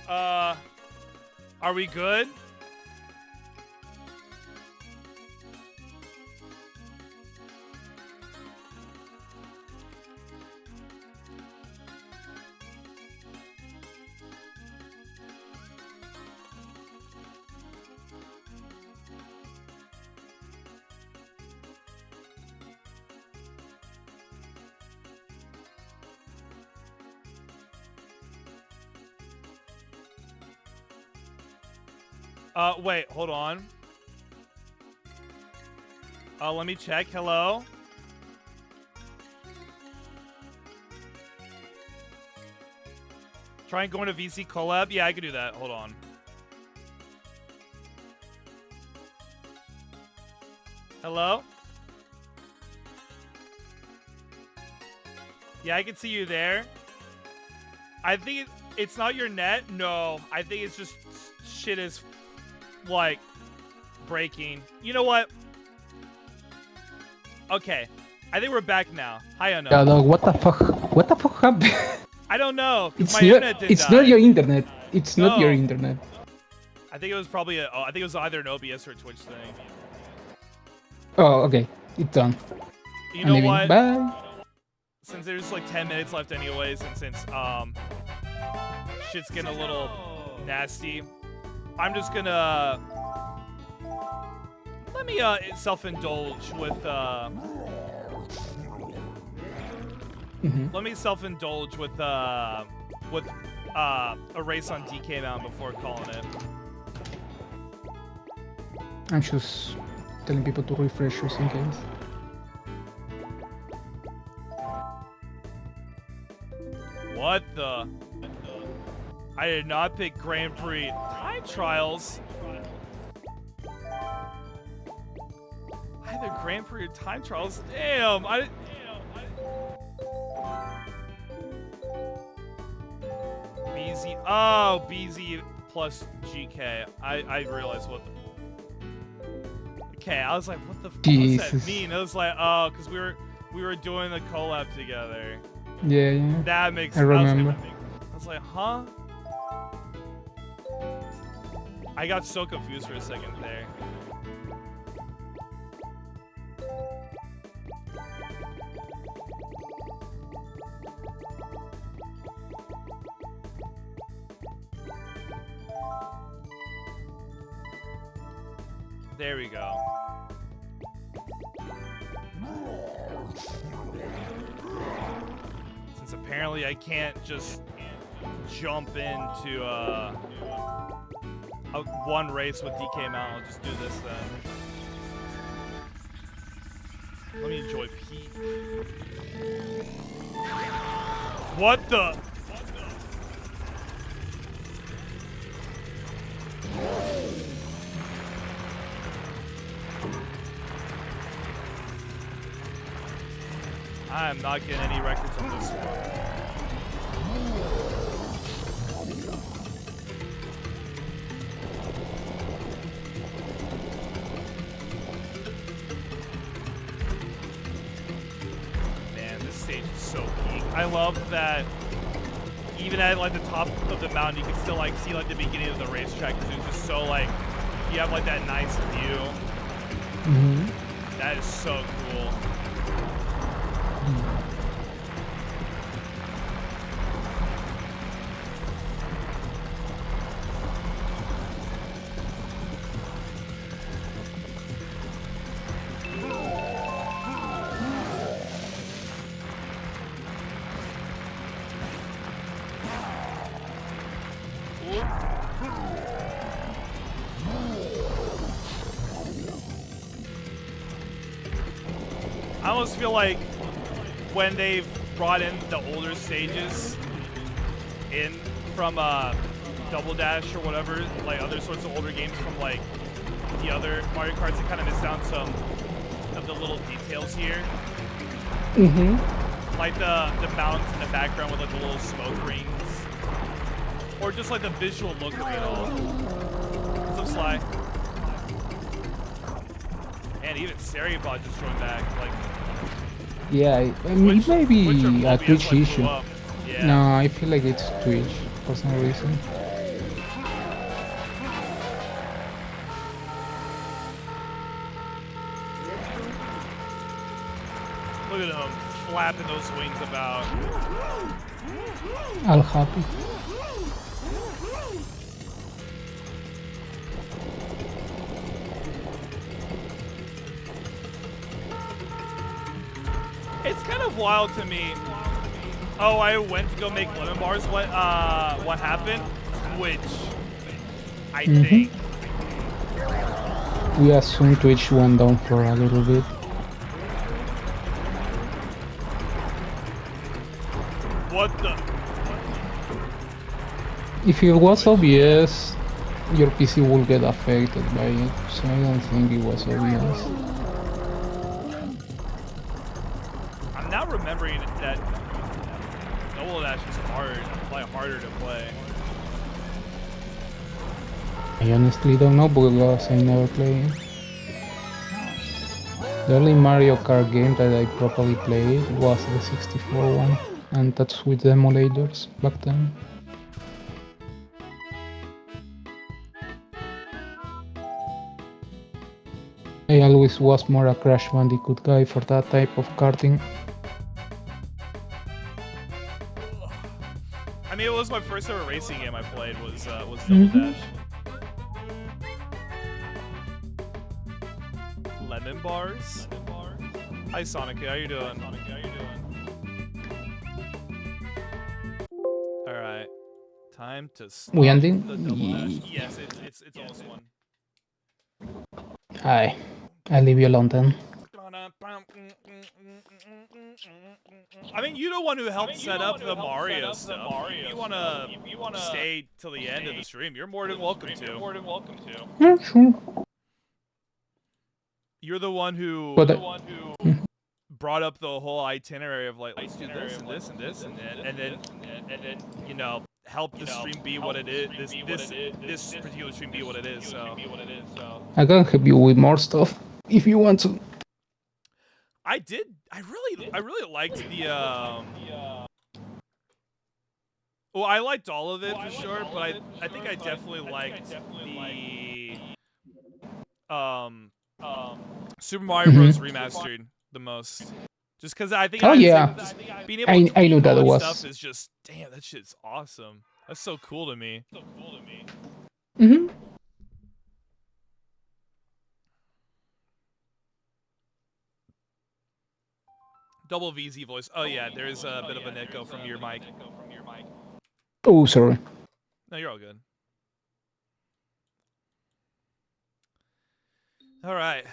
Are we good? Wait, hold on. Let me check. Hello? Try and go into VC collab? Yeah, I can do that. Hold on. Hello? Yeah, I can see you there. I think it's not your net. No, I think it's just shit is like breaking. You know what? Okay, I think we're back now. Hi, Unknown. Yeah, dog, what the fuck? What the fuck happened? I don't know. It's My not. internet didn't It's die. not your internet. It's not your No. internet. I think it was probably I think it was either an OBS or a Twitch thing. Oh, okay. It's done. You know leaving. what? Bye. Since there's like 10 minutes left anyways, and since shit's getting a little nasty, I'm just gonna let me self-indulge with let me self-indulge with a race on DK Mountain before calling it. I'm just telling people to refresh just in case. What the? I did not pick Grand Prix time trials. Either Grand Prix or time trials. Damn, BZ. Oh, BZ plus GK. I realized what the. Okay, I was like, what the fuck does that mean? I was like, oh, because we were doing the collab together. Yeah. That makes I remember. I was like, huh? I got so confused for a second there. There we go. Since apparently I can't just jump into one race with DK Mountain, I'll just do this then. Let me enjoy Pete. What the? I am not getting any records on this one. Man, this stage is so peak. I love that even at like the top of the mountain, you can still like see like the beginning of the racetrack because it's just so like you have like that nice view. That is so cool. I almost feel like when they've brought in the older stages in from Double Dash or whatever, like other sorts of older games from like the other Mario Karts, they kind of missed out some of the little details here. Like the mountains in the background with like the little smoke rings. Or just like the visual look of it all. So Sly. And even Seriebot just joined back. Like, yeah, I mean, it may be a Twitch issue. Yeah. No, I feel like it's Twitch for some reason. flapping those wings about. All happy. It's kind of wild to me. Oh, I went to go make lemon bars. What happened? Which I think. We assume Twitch went down for a little bit. What the? If it was obvious, your PC will get affected by it, so I don't think it was obvious. I'm now remembering that Double Dash is harder to play. I honestly don't know because I never played it. The only Mario Kart game that I properly played was the 64 one, and that's with the emulators back then. I always was more a Crash Bandicoot guy for that type of karting. I mean, it was my first ever racing game I played was Double Dash. Lemon bars. Hi Sonic, how you doing? All right, time to stop We ending? the Double Dash. Yes, it's almost one. Hi, I'll leave you alone then. I mean, you're the one who helped set up the Mario stuff. If you wanna stay till the end of the stream, you're more than welcome to. Yeah, sure. You're the one who brought up the whole itinerary of like, let's do this and this and this and then you know, help the stream be what it is. This particular stream be what it is. So I can help you with more stuff if you want to. I really liked the well, I liked all of it for sure, but I think I definitely liked the Super Mario Bros. Remastered the most. Just because I think just being able to I knew that all was stuff is just damn, that shit's awesome. That's so cool to me. Double VZ voice. Oh yeah, there's a bit of an echo from your mic. Oh, sorry. No, you're all good. All right.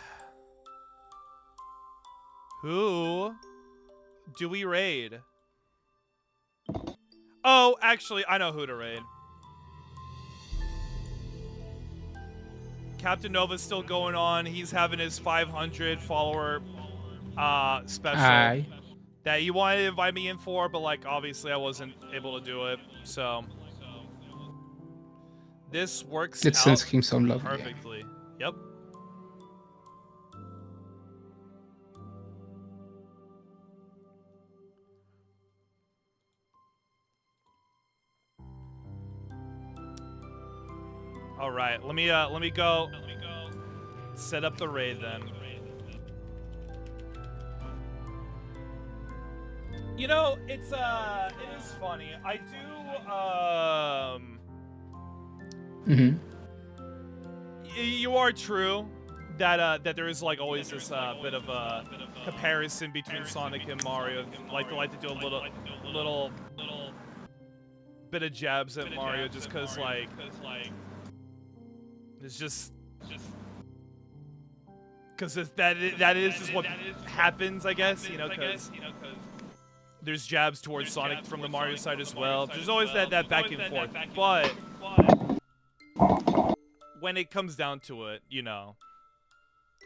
Who do we raid? Oh, actually, I know who to raid. Captain Nova's still going on. He's having his 500 follower special that he wanted to invite me in for, but like obviously I wasn't able to do it. So this works out sends him some love perfectly. Yep. All right, let me go set up the raid then. You know, it is funny. I do you are true that that there is like always this bit of a comparison between Sonic and Mario. Like they like to do a little bit of jabs at Mario just because like it's just because that is just what happens, I guess. You know, because there's jabs towards Sonic from the Mario side as well. There's always that back and forth, but when it comes down to it, you know,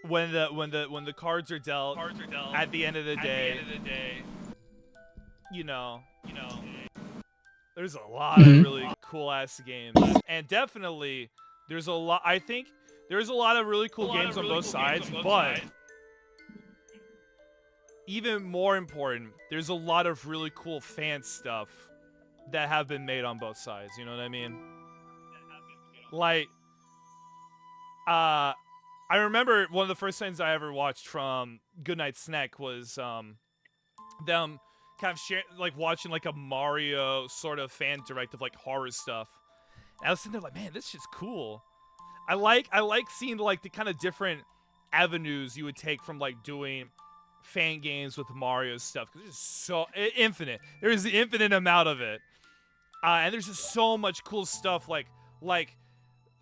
when the cards are dealt at the end of the day, you know, there's a lot of really cool ass games, and definitely there's a lot. I think there's a lot of really cool games on both sides, but even more important, there's a lot of really cool fan stuff that have been made on both sides. You know what I mean? Like, I remember one of the first things I ever watched from Goodnight Snack was them kind of like watching like a Mario sort of fan direct of like horror stuff. And I was sitting there like, man, this shit's cool. I like seeing like the kind of different avenues you would take from like doing fan games with Mario stuff because it's just so infinite. There is the infinite amount of it, and there's just so much cool stuff like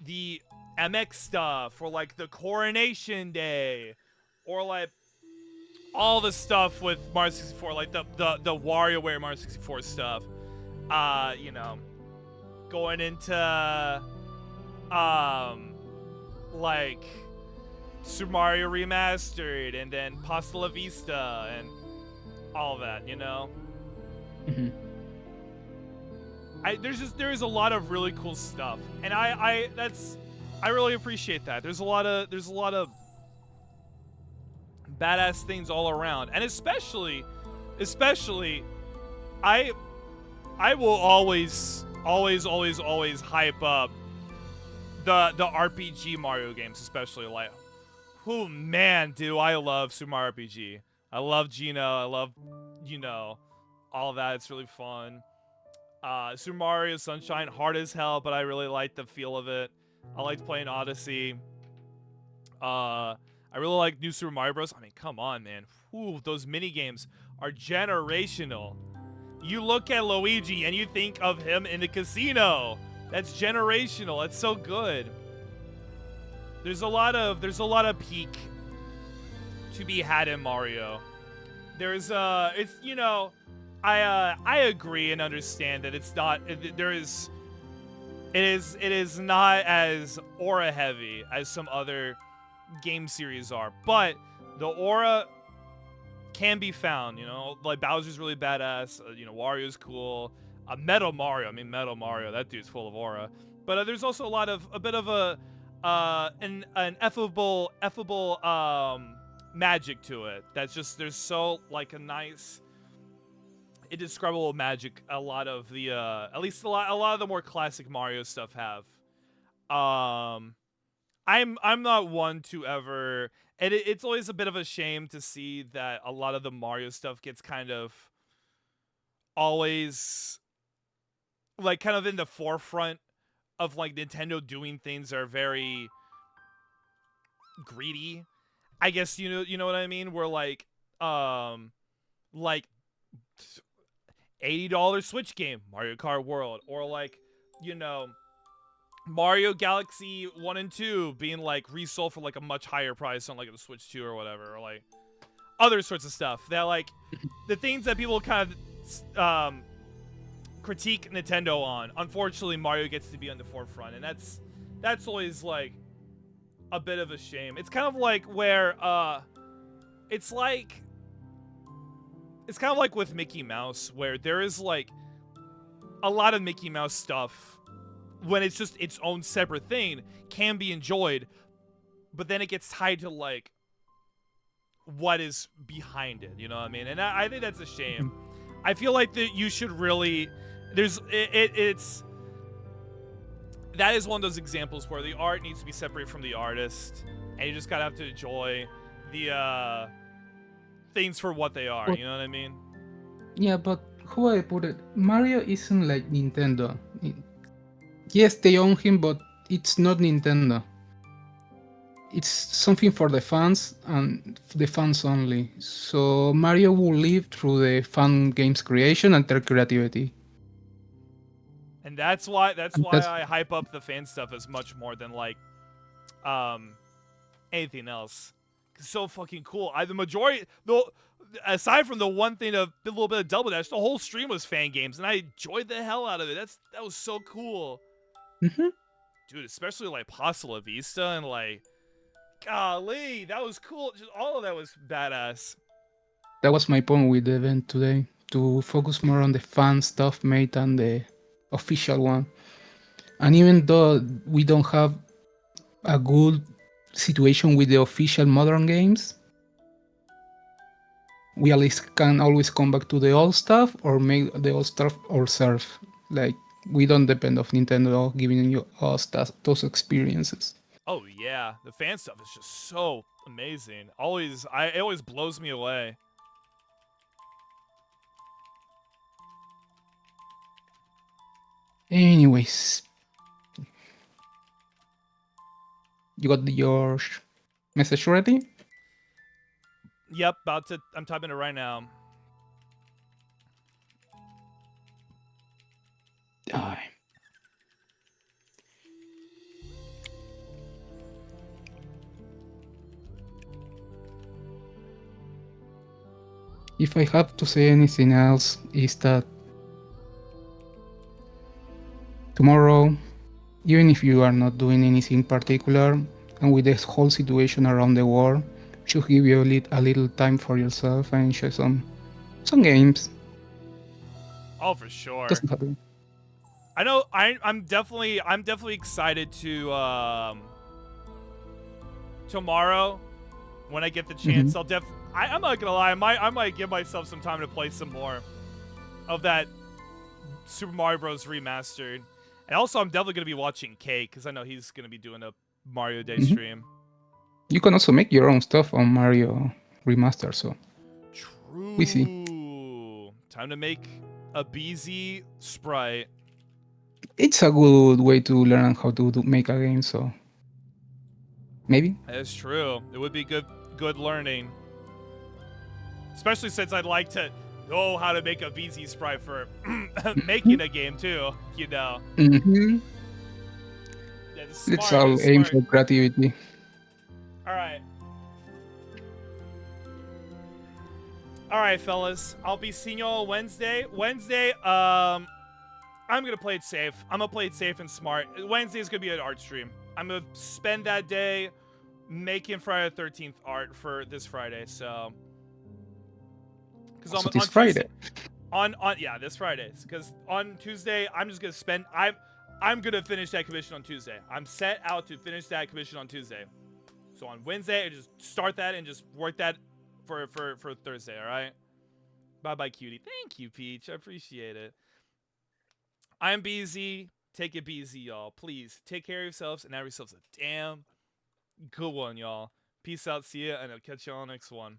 the MX stuff or like the Coronation Day or like all the stuff with Mario 64, like the WarioWare Mario 64 stuff. You know, going into like Super Mario Remastered and then Pasta La Vista and all that, you know. Hmm. There's a lot of really cool stuff, and I really appreciate that. There's a lot of badass things all around, and especially I I will always hype up the RPG Mario games, especially like, oh man, do I love Super Mario RPG. I love Gino. I love, all of that. It's really fun. Super Mario Sunshine, hard as hell, but I really like the feel of it. I liked playing Odyssey. I really like New Super Mario Bros. I mean, come on, man. Whew, those mini games are generational. You look at Luigi and you think of him in the casino. That's generational. That's so good. There's a lot of peak to be had in Mario. It's I agree and understand that it's not it is not as aura heavy as some other game series are, but the aura can be found. Like Bowser's really badass. Wario's cool. Metal Mario. I mean, Metal Mario. That dude's full of aura. But there's also a bit of an effable magic to it. That's just there's so like a nice indescribable magic. A lot of the at least a lot of the more classic Mario stuff have. Um, I'm not one to ever, and it's always a bit of a shame to see that a lot of the Mario stuff gets kind of always like kind of in the forefront of like Nintendo doing things that are very greedy. I guess you know what I mean. Where like $80 Switch game, Mario Kart World, or like you know Mario Galaxy 1 and 2 being like resold for like a much higher price on like the Switch 2 or whatever, or like other sorts of stuff. That like the things that people kind of critique Nintendo on. Unfortunately, Mario gets to be on the forefront, and that's always like a bit of a shame. It's kind of like where it's like it's kind of like with Mickey Mouse, where there is like a lot of Mickey Mouse stuff when it's just its own separate thing can be enjoyed, but then it gets tied to like what is behind it. You know what I mean? And I think that's a shame. I feel like that you should really it's that is one of those examples where the art needs to be separated from the artist, and you just gotta have to enjoy the things for what they are. But You know what I mean? yeah, but how I put it, Mario isn't like Nintendo. Yes, they own him, but it's not Nintendo. It's something for the fans and the fans only. So Mario will live through the fan games creation and their creativity. And that's why And that's I hype up the fan stuff as much more than like um anything else. It's so fucking cool. The majority the aside from the one thing of a little bit of Double Dash, the whole stream was fan games, and I enjoyed the hell out of it. That was so cool. Mhm. Dude, especially like Pasta La Vista and like golly, that was cool. Just all of that was badass. That was my point with the event today, to focus more on the fan stuff made than the official one. And even though we don't have a good situation with the official modern games, we at least can always come back to the old stuff or make the old stuff ourselves. Like, we don't depend of Nintendo giving you us those experiences. Oh yeah, the fan stuff is just so amazing. It always blows me away. Anyways, you got your message ready? Yep, I'm typing it right now. Aye. If I have to say anything else, is that tomorrow, even if you are not doing anything particular, and with this whole situation around the world, should give you a little time for yourself and enjoy some games. Oh, for sure. Doesn't happen. I know. I'm definitely excited to tomorrow when I get the chance. I'm not gonna lie. I might give myself some time to play some more of that Super Mario Bros. Remastered. And also, I'm definitely gonna be watching Kate because I know he's gonna be doing a Mario Day stream. You can also make your own stuff on Mario Remaster, so True. we see. Time to make a BZ sprite. It's a good way to learn how to make a game, so maybe. That's true. It would be good learning. Especially since I'd like to know how to make a BZ sprite for making a game too, you know. Mm-hmm. Yeah, Let's all aim for creativity. Alright. Alright, fellas. I'll be seeing y'all Wednesday. Wednesday, I'm gonna play it safe. I'm gonna play it safe and smart. Wednesday is gonna be an art stream. I'm gonna spend that day making Friday the 13th art for this Friday, so... So this Friday. This Friday. Because on Tuesday, I'm just gonna spend... I'm gonna finish that commission on Tuesday. I'm set out to finish that commission on Tuesday. So on Wednesday, I just start that and just work that for Thursday, alright? Bye-bye, cutie. Thank you, Peach. I appreciate it. I'm BZ. Take it BZ, y'all. Please, take care of yourselves and have yourselves a damn good one, y'all. Peace out, see ya, and I'll catch y'all on the next one.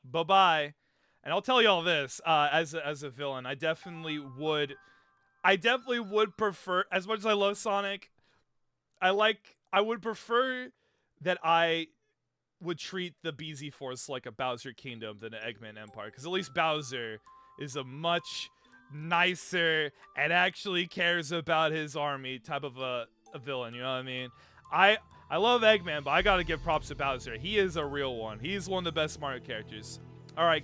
Bye-bye. And I'll tell y'all this, as a villain, I definitely would prefer, as much as I love Sonic, I would prefer that I would treat the BZ Force like a Bowser Kingdom than an Eggman Empire, because at least Bowser is a much nicer and actually cares about his army type of a villain, you know what I mean? I love Eggman, but I gotta give props to Bowser. He is a real one. He's one of the best Mario characters. Alright,